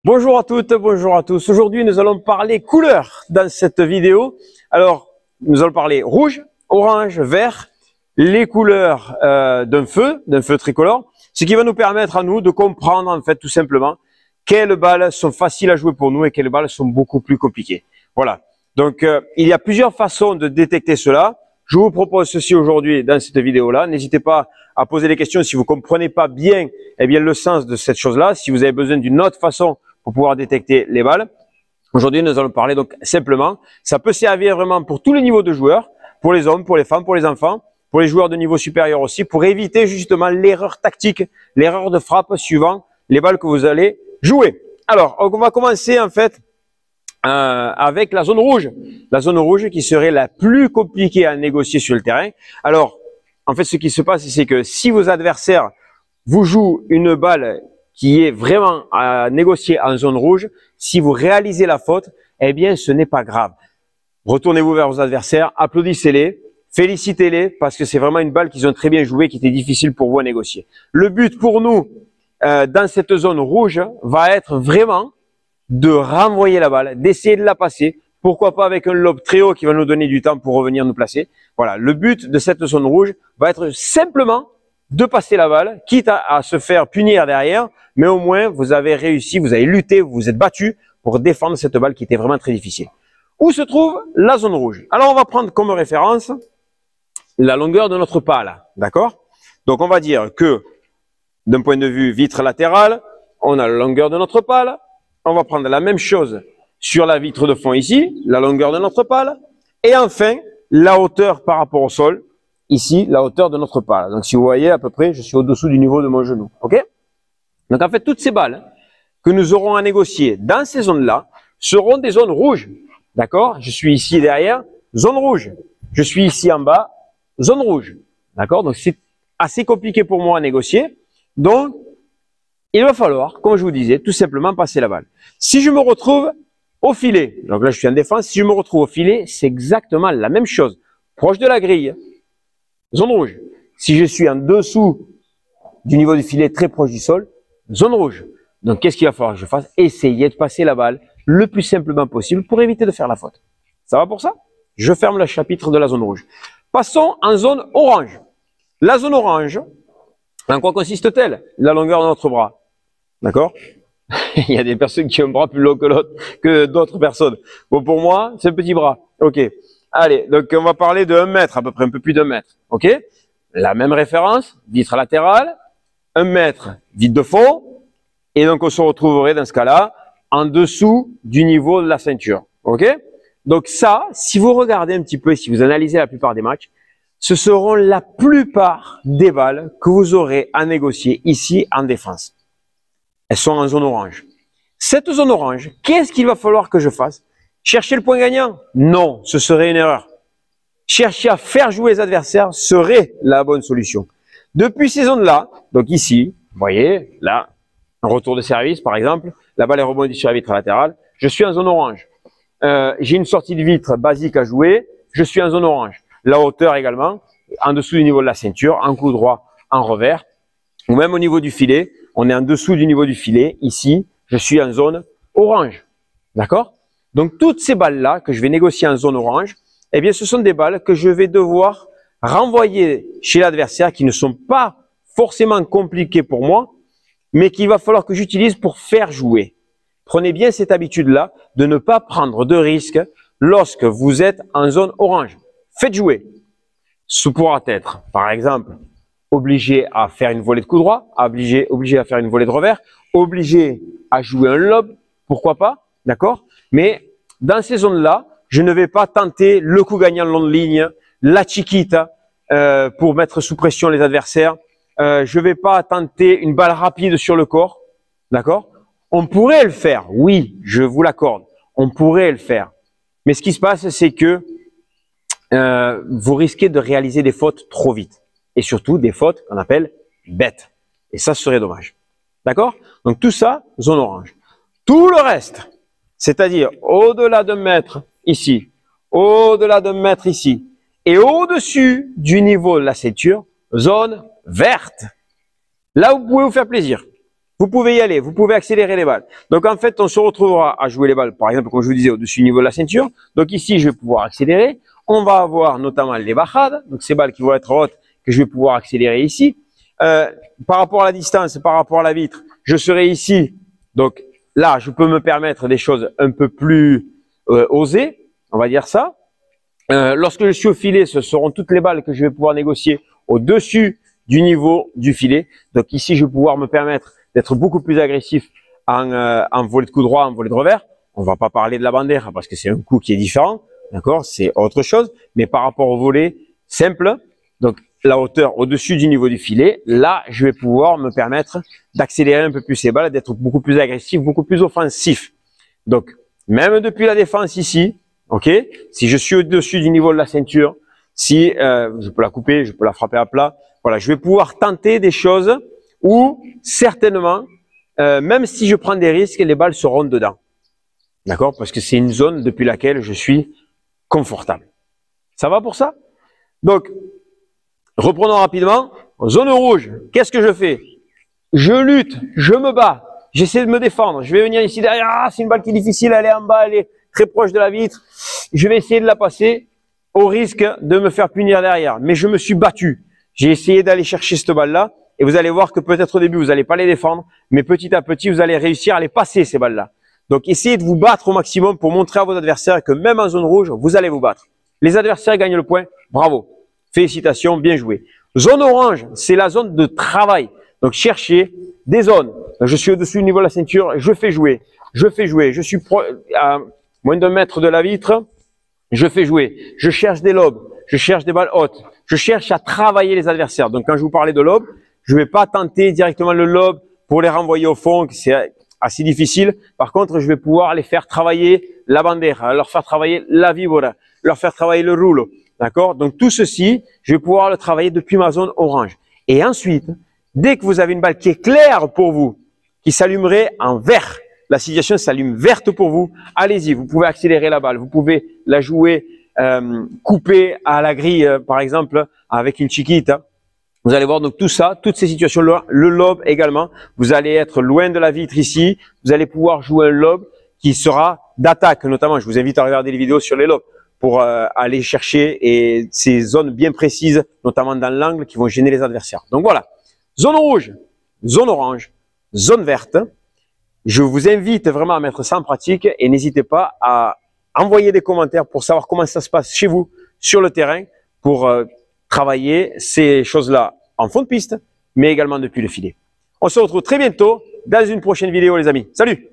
Bonjour à toutes, bonjour à tous. Aujourd'hui, nous allons parler couleurs dans cette vidéo. Alors, nous allons parler rouge, orange, vert, les couleurs d'un feu tricolore, ce qui va nous permettre à nous de comprendre en fait tout simplement quelles balles sont faciles à jouer pour nous et quelles balles sont beaucoup plus compliquées. Voilà. Donc, il y a plusieurs façons de détecter cela. Je vous propose ceci aujourd'hui dans cette vidéo-là. N'hésitez pas à poser des questions si vous comprenez pas bien, le sens de cette chose-là. Si vous avez besoin d'une autre façon pour pouvoir détecter les balles. Aujourd'hui, nous allons parler donc simplement. Ça peut servir vraiment pour tous les niveaux de joueurs, pour les hommes, pour les femmes, pour les enfants, pour les joueurs de niveau supérieur aussi, pour éviter justement l'erreur tactique, l'erreur de frappe suivant les balles que vous allez jouer. Alors, on va commencer en fait avec la zone rouge. La zone rouge qui serait la plus compliquée à négocier sur le terrain. Alors, en fait, ce qui se passe, c'est que si vos adversaires vous jouent une balle qui est vraiment à négocier en zone rouge, si vous réalisez la faute, eh bien, ce n'est pas grave. Retournez-vous vers vos adversaires, applaudissez-les, félicitez-les, parce que c'est vraiment une balle qu'ils ont très bien jouée, qui était difficile pour vous à négocier. Le but pour nous, dans cette zone rouge, va être vraiment de renvoyer la balle, d'essayer de la passer, pourquoi pas avec un lob très haut qui va nous donner du temps pour revenir nous placer. Voilà, le but de cette zone rouge va être simplement de passer la balle, quitte à se faire punir derrière, mais au moins vous avez réussi, vous avez lutté, vous vous êtes battu pour défendre cette balle qui était vraiment très difficile. Où se trouve la zone rouge? Alors on va prendre comme référence la longueur de notre pale, d'accord? Donc on va dire que d'un point de vue vitre latérale, on a la longueur de notre pale, on va prendre la même chose sur la vitre de fond ici, la longueur de notre pale, et enfin la hauteur par rapport au sol, ici, la hauteur de notre pale. Donc, si vous voyez, à peu près, je suis au-dessous du niveau de mon genou. OK? Donc, en fait, toutes ces balles que nous aurons à négocier dans ces zones-là seront des zones rouges. D'accord? Je suis ici derrière, zone rouge. Je suis ici en bas, zone rouge. D'accord? Donc, c'est assez compliqué pour moi à négocier. Donc, il va falloir, comme je vous disais, tout simplement passer la balle. Si je me retrouve au filet, donc là, je suis en défense, si je me retrouve au filet, c'est exactement la même chose. Proche de la grille, zone rouge. Si je suis en dessous du niveau du filet, très proche du sol, zone rouge. Donc, qu'est-ce qu'il va falloir que je fasse? Essayer de passer la balle le plus simplement possible pour éviter de faire la faute. Ça va pour ça? Je ferme le chapitre de la zone rouge. Passons en zone orange. La zone orange, en quoi consiste-t-elle? La longueur de notre bras. D'accord? Il y a des personnes qui ont un bras plus long que l'autre, que d'autres personnes. Bon, pour moi, c'est un petit bras. OK. Allez, donc on va parler de 1 mètre, à peu près un peu plus d'1 mètre. OK? La même référence, vitre latérale, 1 mètre, vitre de fond, et donc on se retrouverait dans ce cas-là en dessous du niveau de la ceinture. OK? Donc ça, si vous regardez un petit peu et si vous analysez la plupart des matchs, ce seront la plupart des balles que vous aurez à négocier ici en défense. Elles sont en zone orange. Cette zone orange, qu'est-ce qu'il va falloir que je fasse? Chercher le point gagnant? Non, ce serait une erreur. Chercher à faire jouer les adversaires serait la bonne solution. Depuis ces zones-là, donc ici, vous voyez, là, un retour de service par exemple, la balle est rebondie sur la vitre latérale, je suis en zone orange. J'ai une sortie de vitre basique à jouer, je suis en zone orange. La hauteur également, en dessous du niveau de la ceinture, en coup droit, en revers, ou même au niveau du filet, on est en dessous du niveau du filet, ici, je suis en zone orange. D'accord? Donc, toutes ces balles-là que je vais négocier en zone orange, eh bien, ce sont des balles que je vais devoir renvoyer chez l'adversaire qui ne sont pas forcément compliquées pour moi, mais qu'il va falloir que j'utilise pour faire jouer. Prenez bien cette habitude-là de ne pas prendre de risques lorsque vous êtes en zone orange. Faites jouer. Ce pourra être, par exemple, obligé à faire une volée de coup droit, obligé à faire une volée de revers, obligé à jouer un lob, pourquoi pas, d'accord? Mais dans ces zones-là, je ne vais pas tenter le coup gagnant long de ligne, la chiquita pour mettre sous pression les adversaires. Je ne vais pas tenter une balle rapide sur le corps, d'accord? On pourrait le faire, oui, je vous l'accorde, on pourrait le faire. Mais ce qui se passe, c'est que vous risquez de réaliser des fautes trop vite. Et surtout des fautes qu'on appelle bêtes. Et ça serait dommage. D'accord? Donc tout ça, zone orange. Tout le reste, c'est-à-dire au-delà d'1 mètre ici, au-delà d'1 mètre ici, et au-dessus du niveau de la ceinture, zone verte. Là, vous pouvez vous faire plaisir. vous pouvez y aller, vous pouvez accélérer les balles. Donc en fait, on se retrouvera à jouer les balles, par exemple, comme je vous disais, au-dessus du niveau de la ceinture. Donc ici, je vais pouvoir accélérer. On va avoir notamment les bajades, donc ces balles qui vont être hautes, que je vais pouvoir accélérer ici. Par rapport à la distance, par rapport à la vitre, je serai ici. Donc là, je peux me permettre des choses un peu plus osées, on va dire ça. Lorsque je suis au filet, ce seront toutes les balles que je vais pouvoir négocier au-dessus du niveau du filet. Donc ici, je vais pouvoir me permettre d'être beaucoup plus agressif en volée de coup droit, en volée de revers. On va pas parler de la bandeja parce que c'est un coup qui est différent, d'accord? C'est autre chose. Mais par rapport au volet simple, donc la hauteur au-dessus du niveau du filet, là, je vais pouvoir me permettre d'accélérer un peu plus ces balles, d'être beaucoup plus agressif, beaucoup plus offensif. Donc, même depuis la défense ici, ok? Si je suis au-dessus du niveau de la ceinture, si je peux la couper, je peux la frapper à plat, voilà, je vais pouvoir tenter des choses où certainement, même si je prends des risques, les balles seront dedans. D'accord? Parce que c'est une zone depuis laquelle je suis confortable. Ça va pour ça? Donc, reprenons rapidement. Zone rouge, qu'est-ce que je fais? Je lutte, je me bats, j'essaie de me défendre. Je vais venir ici derrière. Ah, c'est une balle qui est difficile, elle est en bas, elle est très proche de la vitre. Je vais essayer de la passer au risque de me faire punir derrière. Mais je me suis battu. J'ai essayé d'aller chercher cette balle-là. Et vous allez voir que peut-être au début, vous n'allez pas les défendre, mais petit à petit, vous allez réussir à les passer, ces balles-là. Donc, essayez de vous battre au maximum pour montrer à vos adversaires que même en zone rouge, vous allez vous battre. Les adversaires gagnent le point. Bravo. Félicitations, bien joué. Zone orange, c'est la zone de travail. Donc, cherchez des zones. Je suis au-dessus du niveau de la ceinture, je fais jouer. Je fais jouer. Je suis à moins d'un mètre de la vitre, je fais jouer. Je cherche des lobes. Je cherche des balles hautes. Je cherche à travailler les adversaires. Donc, quand je vous parlais de lobe, je ne vais pas tenter directement le lobe pour les renvoyer au fond, c'est assez difficile. Par contre, je vais pouvoir les faire travailler la bandeja, leur faire travailler la víbora, leur faire travailler le rouleau. D'accord? Donc, tout ceci, je vais pouvoir le travailler depuis ma zone orange. Et ensuite, dès que vous avez une balle qui est claire pour vous, qui s'allumerait en vert, la situation s'allume verte pour vous, allez-y, vous pouvez accélérer la balle, vous pouvez la jouer coupée à la grille, par exemple, avec une chiquita. Vous allez voir donc tout ça, toutes ces situations-là, le lobe également. Vous allez être loin de la vitre ici. Vous allez pouvoir jouer un lobe qui sera d'attaque notamment. Je vous invite à regarder les vidéos sur les lobes pour aller chercher et ces zones bien précises, notamment dans l'angle, qui vont gêner les adversaires. Donc voilà, zone rouge, zone orange, zone verte. Je vous invite vraiment à mettre ça en pratique et n'hésitez pas à envoyer des commentaires pour savoir comment ça se passe chez vous sur le terrain pour travailler ces choses-là en fond de piste, mais également depuis le filet. On se retrouve très bientôt dans une prochaine vidéo, les amis. Salut!